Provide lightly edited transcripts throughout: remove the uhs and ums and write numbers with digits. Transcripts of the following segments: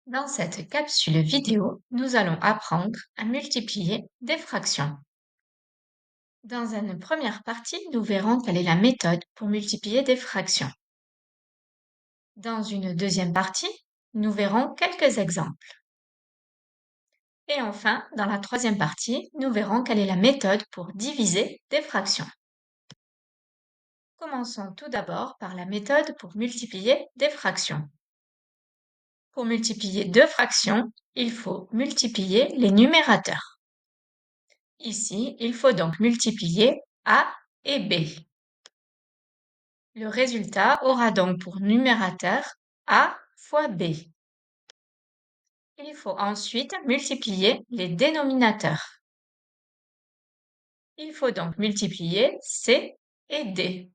Dans cette capsule vidéo, nous allons apprendre à multiplier des fractions. Dans une première partie, nous verrons quelle est la méthode pour multiplier des fractions. Dans une deuxième partie, nous verrons quelques exemples. Et enfin, dans la troisième partie, nous verrons quelle est la méthode pour diviser des fractions. Commençons tout d'abord par la méthode pour multiplier des fractions. Pour multiplier deux fractions, il faut multiplier les numérateurs. Ici, il faut donc multiplier A et B. Le résultat aura donc pour numérateur A fois B. Il faut ensuite multiplier les dénominateurs. Il faut donc multiplier C et D.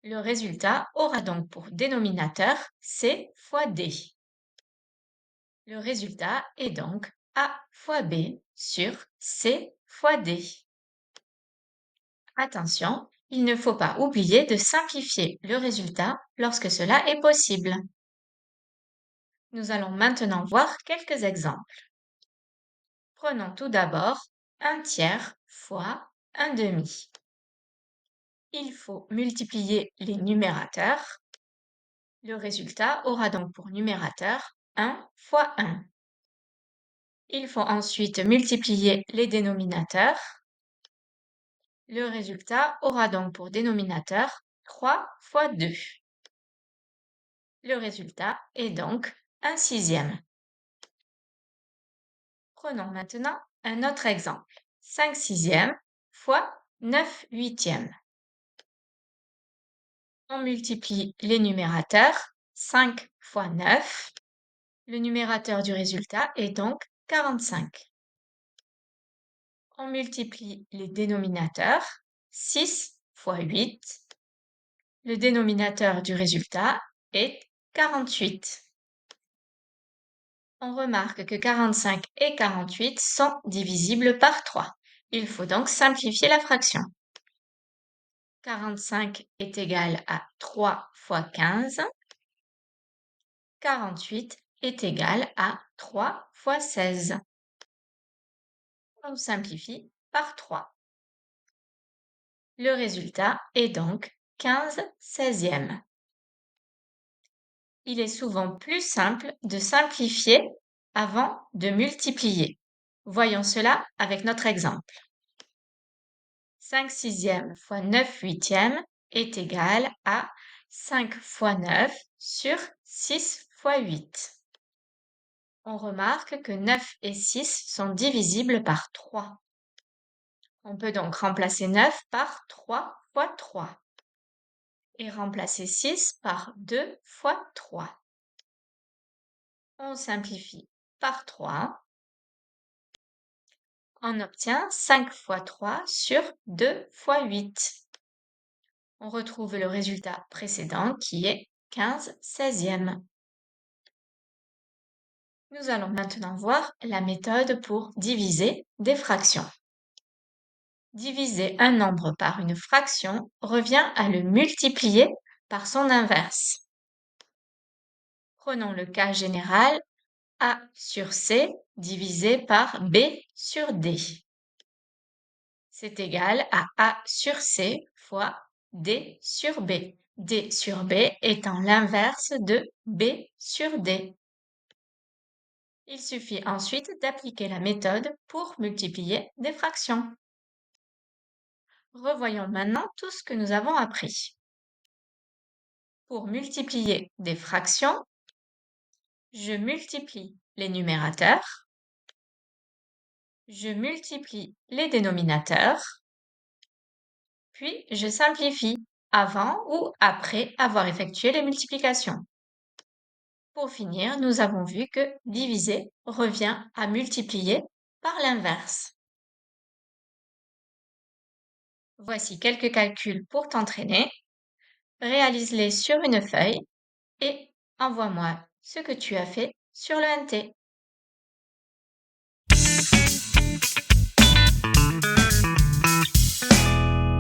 Le résultat aura donc pour dénominateur C fois D. Le résultat est donc A fois B sur C fois D. Attention, il ne faut pas oublier de simplifier le résultat lorsque cela est possible. Nous allons maintenant voir quelques exemples. Prenons tout d'abord 1/3 fois 1/2. Il faut multiplier les numérateurs. Le résultat aura donc pour numérateur 1 fois 1. Il faut ensuite multiplier les dénominateurs. Le résultat aura donc pour dénominateur 3 fois 2. Le résultat est donc 1/6. Prenons maintenant un autre exemple. 5/6 fois 9/8. On multiplie les numérateurs. 5 fois 9. Le numérateur du résultat est donc 45. On multiplie les dénominateurs. 6 fois 8. Le dénominateur du résultat est 48. On remarque que 45 et 48 sont divisibles par 3. Il faut donc simplifier la fraction. 45 est égal à 3 fois 15. 48 est égal à 3 fois 16. On simplifie par 3. Le résultat est donc 15/16. Il est souvent plus simple de simplifier avant de multiplier. Voyons cela avec notre exemple. 5/6 fois 9/8 est égal à 5 fois 9 sur 6 fois 8. On remarque que 9 et 6 sont divisibles par 3. On peut donc remplacer 9 par 3 fois 3 et remplacer 6 par 2 fois 3. On simplifie par 3. On obtient 5 fois 3 sur 2 fois 8. On retrouve le résultat précédent qui est 15/16. Nous allons maintenant voir la méthode pour diviser des fractions. Diviser un nombre par une fraction revient à le multiplier par son inverse. Prenons le cas général A sur C divisé par B sur D. C'est égal à A sur C fois D sur B. D sur B étant l'inverse de B sur D. Il suffit ensuite d'appliquer la méthode pour multiplier des fractions. Revoyons maintenant tout ce que nous avons appris. Pour multiplier des fractions, je multiplie les numérateurs, je multiplie les dénominateurs, puis je simplifie avant ou après avoir effectué les multiplications. Pour finir, nous avons vu que diviser revient à multiplier par l'inverse. Voici quelques calculs pour t'entraîner. Réalise-les sur une feuille et envoie-moi ce que tu as fait sur le NT.